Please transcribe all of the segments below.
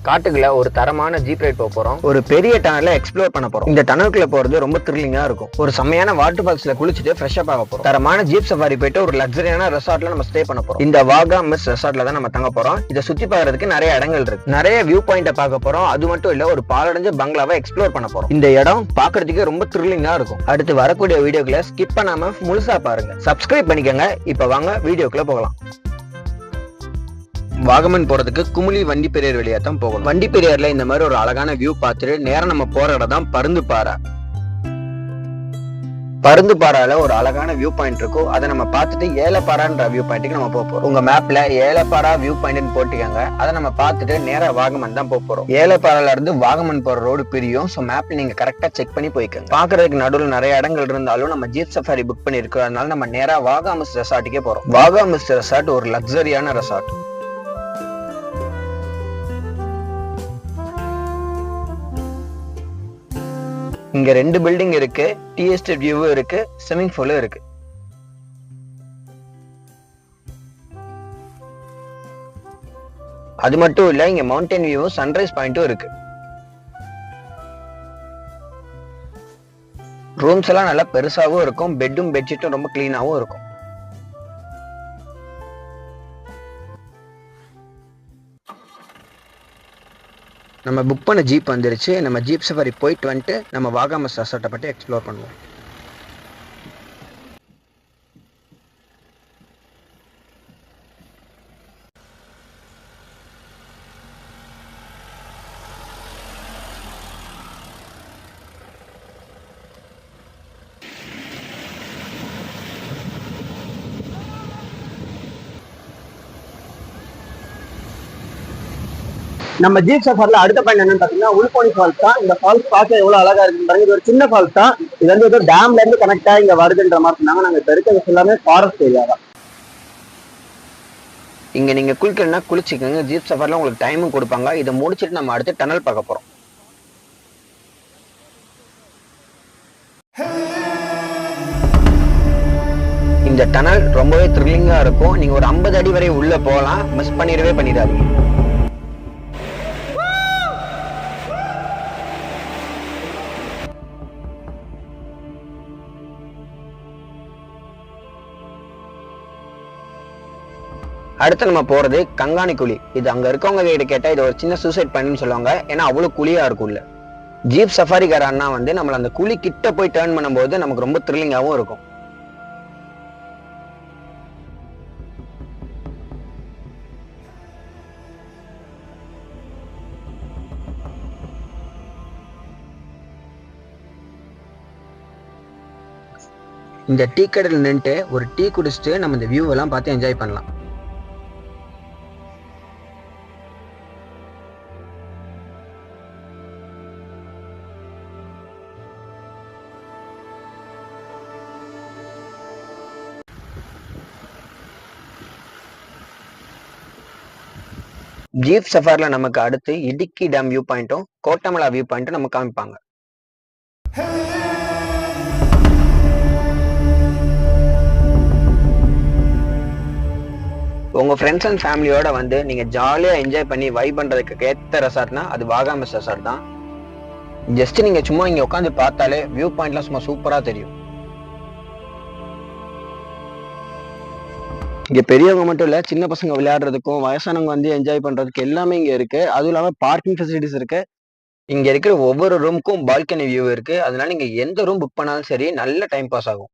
காட்டுக்குள்ள ஒரு தரமான ஜீப் ரைட் போக போறோம். ஒரு பெரிய டனலை எக்ஸ்ப்ளோர் பண்ண போறோம். இந்த டனலுக்குள்ள போறது ரொம்ப த்ரில்லிங்கா இருக்கும். ஒரு செம்மையான வாட்டர் ஃபால்ஸ்ல குளிச்சுட்டு ஃப்ரெஷ் அப் ஆக போறோம். தரமான ஜீப் சஃபாரி போயிட்டு ஒரு லக்ஸரியான ரெசார்ட்ல நம்ம ஸ்டே பண்ண போறோம். இந்த வாகா மிஸ் ரெசார்ட்ல தான் நம்ம தங்க போறோம். இதை சுத்தி பார்க்கறதுக்கு நிறைய இடங்கள் இருக்கு. நிறைய வியூ பாயிண்ட பார்க்க போறோம். அது மட்டும் இல்ல, ஒரு பாலடைஞ்ச பங்களாவை எக்ஸ்ப்ளோர் பண்ண போறோம். இந்த இடம் பார்க்கறதுக்கு ரொம்ப த்ரில்லிங்கா இருக்கும். அடுத்து வரக்கூடிய வீடியோக்களை ஸ்கிப் பண்ணாம முழுசா பாருங்க. சப்ஸ்கிரைப் பண்ணிக்கங்க. இப்ப வாங்க வீடியோக்குள்ள போகலாம். வாகமன் போறதுக்கு குமுளி வண்டி பெரியார் வழியா தான் போகணும். வண்டி பெரியார்ல இந்த மாதிரி ஒரு அழகான வியூ பார்த்துட்டு நேரம் நம்ம போற இடம் தான் பருந்துப்பாறை. பருந்துப்பாறையில ஒரு அழகான வியூ பாயிண்ட் இருக்கும். அதை நம்ம பார்த்துட்டு ஏலப்பாறான்ற வியூ பாயிண்ட்டுக்கு நம்ம போறோம். உங்க மேப்ல ஏலப்பாறா வியூ பாயிண்ட் போட்டுக்கங்க. அதை நம்ம பார்த்துட்டு நேரா வாகமன் தான் போறோம். ஏலப்பாறையில இருந்து வாகமன் போற ரோடு பிரியும். ஸோ மேப்ல நீங்க கரெக்டா செக் பண்ணி போய்க்கங்க. பாக்குறதுக்கு நடுவில் நிறைய இடங்கள் இருந்தாலும் நம்ம ஜீப் சஃபாரி புக் பண்ணிருக்கோம். அதனால நம்ம நேரா வாகா மிஸ் ரெசார்ட்டுக்கே போறோம். வாகா மிஸ் ரெசார்ட் ஒரு லக்ஸரியான ரெசார்ட். இங்க 2 பில்டிங் இருக்கு, டீ எஸ்டேட் வியூவும் இருக்கு, ஸ்விமிங் பூலும் இருக்கு. அது மட்டும் இல்ல, இங்க மவுண்டன் வியூவும் சன்ரைஸ் பாயிண்ட்டும் இருக்கு. ரூம்ஸ் எல்லாம் நல்லா பெருசாவும் இருக்கும். பெட்டும் பெட்ஷீட்டும் ரொம்ப கிளீனாவும் இருக்கும். நம்ம புக் பண்ண ஜீப் வந்துருச்சு. நம்ம ஜீப் சஃபாரி போயிட்டு வந்துட்டு நம்ம வாகா மிஸ் ரெசார்ட்டை பற்றி எக்ஸ்ப்ளோர் பண்ணுவோம். நம்ம ஜீப் சஃபாரில அடுத்த பாயிண்ட் என்னன்னு பாத்தீங்கன்னா உள்போனி ஃபால்ஸ் தான். இந்த ஃபால்ஸ் பார்க்க எவ்வளவு அழகா இருக்குன்னு பாருங்க. இது ஒரு சின்ன ஃபால்ஸ் தான். இது வந்து ஏதோ டேம்ல இருந்து கனெக்டா இங்க வருதுன்ற மாதிரி சொன்னாங்க. நாங்க இப்ப இருக்கிறது எல்லாமே ஃபாரஸ்ட் ஏரியா தான். இங்க நீங்க குளிக்கணும்னா குளிச்சுக்கோங்க. ஜீப் சஃபாரில உங்களுக்கு டைமும் கொடுப்பாங்க. இதை முடிச்சுட்டு நம்ம அடுத்து டனல் பார்க்க போறோம். இந்த டனல் ரொம்பவே த்ரில்லிங்கா இருக்கும். நீங்க ஒரு 50 அடி வரை உள்ள போகலாம். மிஸ் பண்ணிடாதீங்க. அடுத்து நம்ம போறது கங்காணி குழி. இது அங்க இருக்கவங்க கிட்ட கேட்டா இது ஒரு சின்ன சூசைட் பாயிண்ட்னு சொல்லுவாங்க. ஏன்னா அவ்வளவு குழியா இருக்கும்ல. ஜீப் சஃபாரிக்கார அண்ணா வந்து நம்மள அந்த குழி கிட்ட போய் டர்ன் பண்ணும்போது நமக்கு ரொம்ப த்ரில்லிங்காவும் இருக்கும். இந்த டீ கடையில் நின்றுட்டு ஒரு டீ குடிச்சிட்டு நம்ம இந்த வியூ எல்லாம் பார்த்து என்ஜாய் பண்ணலாம். ஜீப் சஃபாரில நமக்கு அடுத்து இடுக்கி டேம் வியூ பாயிண்ட்டும் கோட்டமலா வியூ பாயிண்ட்டும் நம்ம காமிப்பாங்க. உங்க ஃப்ரெண்ட்ஸ் அண்ட் ஃபேமிலியோட வந்து நீங்க ஜாலியா என்ஜாய் பண்ணி வைப் பண்றதுக்கு ஏத்த ரெசார்ட்னா அது வாகா மிஸ் ரெசார்ட் தான். ஜஸ்ட் நீங்க சும்மா இங்க உட்காந்து பார்த்தாலே வியூ பாயிண்ட்லாம் சும்மா சூப்பரா தெரியும். இங்க பெரியவங்க மட்டும் இல்ல, சின்ன பசங்க விளையாடுறதுக்கும் வயசானவங்க வந்து என்ஜாய் பண்றதுக்கு எல்லாமே இங்க இருக்கு. அதுவும் இல்லாம பார்க்கிங் ஃபெசிலிட்டிஸ் இருக்கு. இங்க இருக்கிற ஒவ்வொரு ரூமுக்கும் பால்கனி வியூ இருக்கு. அதனால நீங்க எந்த ரூம் புக் பண்ணாலும் சரி, நல்ல டைம் பாஸ் ஆகும்.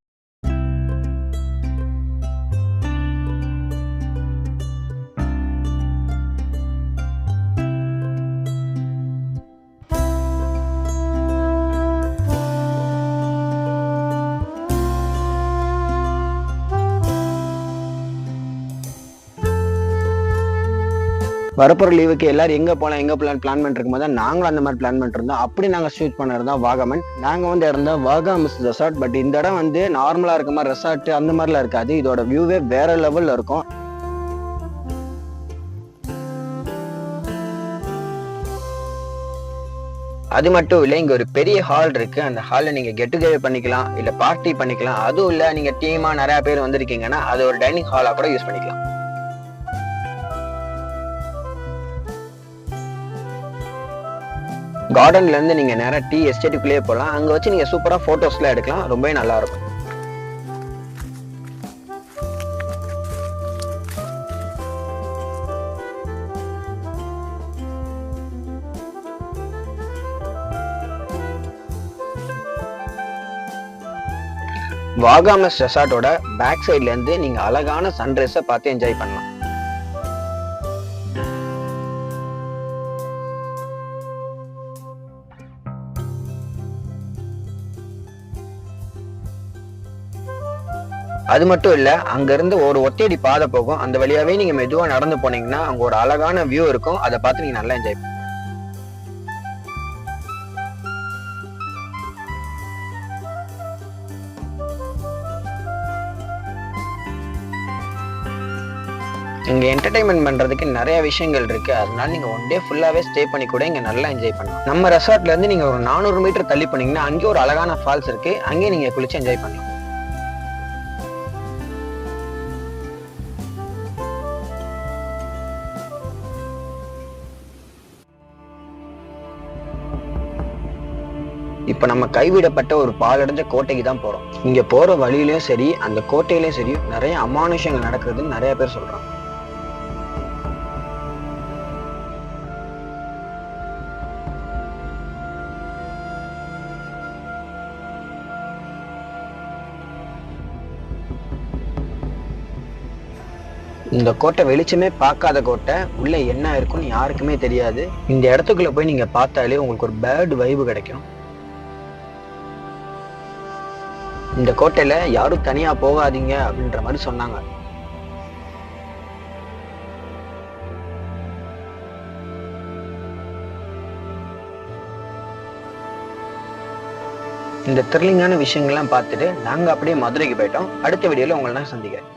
வரப்போற லீவுக்கு எல்லாரும் எங்க போலாம் பிளான் பண்ணிருக்கும் போது நாங்களும் அந்த மாதிரி பிளான் பண்ணிருந்தோம். அப்படி நாங்க சூஸ் பண்ணதான் வாகமன். நாங்க வந்து இருந்தோம் வாகா மிஸ் ரெசார்ட். பட் இந்த இடம் வந்து நார்மலா இருக்க மாதிரி ரெசார்ட் அந்த மாதிரிலாம் இருக்காது. இதோட வியூவே வேற லெவல்ல இருக்கும். அது மட்டும் இல்ல, இங்க ஒரு பெரிய ஹால் இருக்கு. அந்த ஹால்ல நீங்க கெட் டுகெதர் பண்ணிக்கலாம், இல்ல பார்ட்டி பண்ணிக்கலாம். அதுவும் இல்ல நீங்க டீமா நிறைய பேர் வந்திருக்கீங்கன்னா அது ஒரு டைனிங் ஹாலா கூட யூஸ் பண்ணிக்கலாம். கார்டன்ல இருந்து நீங்க நேரா டீ எஸ்டேட்டுக்குள்ளேயே போகலாம். அங்க வச்சு நீங்க சூப்பரா போட்டோஸ்லாம் எடுக்கலாம். ரொம்பவே நல்லா இருக்கும். வாகாமஸ் ரெசார்ட்டோட பேக் சைட்ல இருந்து நீங்க அழகான சன்ரைஸை பார்த்து என்ஜாய் பண்ணலாம். அது மட்டும் இல்ல, அங்க இருந்து ஒரு ஒத்தையடி பாதை போகும். அந்த வழியாவே நீங்க மெதுவா நடந்து போனீங்கன்னா அங்க ஒரு அழகான வியூ இருக்கும். அதை பார்த்து நீங்க நல்லா என்ஜாய் பண்ணலாம். இங்க என்டர்டைன்மெண்ட் பண்றதுக்கு நிறைய விஷயங்கள் இருக்கு. அதனால நீங்க ஒன் டே ஃபுல்லாவே ஸ்டே பண்ணி கூட இங்க நல்லா என்ஜாய் பண்ணலாம். நம்ம ரெசார்ட்ல இருந்து நீங்க ஒரு 400 மீட்டர் தள்ளி போனீங்கன்னா அங்கே ஒரு அழகான ஃபால்ஸ் இருக்கு. அங்கேயே நீங்க குளிச்சு என்ஜாய் பண்ணலாம். இப்ப நம்ம கைவிடப்பட்ட ஒரு பாலடைஞ்ச கோட்டைக்கு தான் போறோம். இங்க போற வழியிலயும் சரி, அந்த கோட்டையிலயும் சரி, நிறைய அமானுஷங்கள் நடக்குதுன்னு நிறைய பேர் சொல்றாங்க. இந்த கோட்டை வெளிச்சமே பார்க்காத கோட்டை. உள்ள என்ன இருக்குன்னு யாருக்குமே தெரியாது. இந்த இடத்துக்குள்ள போய் நீங்க பார்த்தாலே உங்களுக்கு ஒரு பேட் வைபு கிடைக்கும். இந்த கோட்டையில யாரும் தனியா போகாதீங்க அப்படின்ற மாதிரி சொன்னாங்க. இந்த த்ரில்லிங்கான விஷயங்கள்லாம் பார்த்துட்டு நாங்க அப்படியே மதுரைக்கு போயிட்டோம். அடுத்த வீடியோல உங்களை நான் சந்திக்கிறேன்.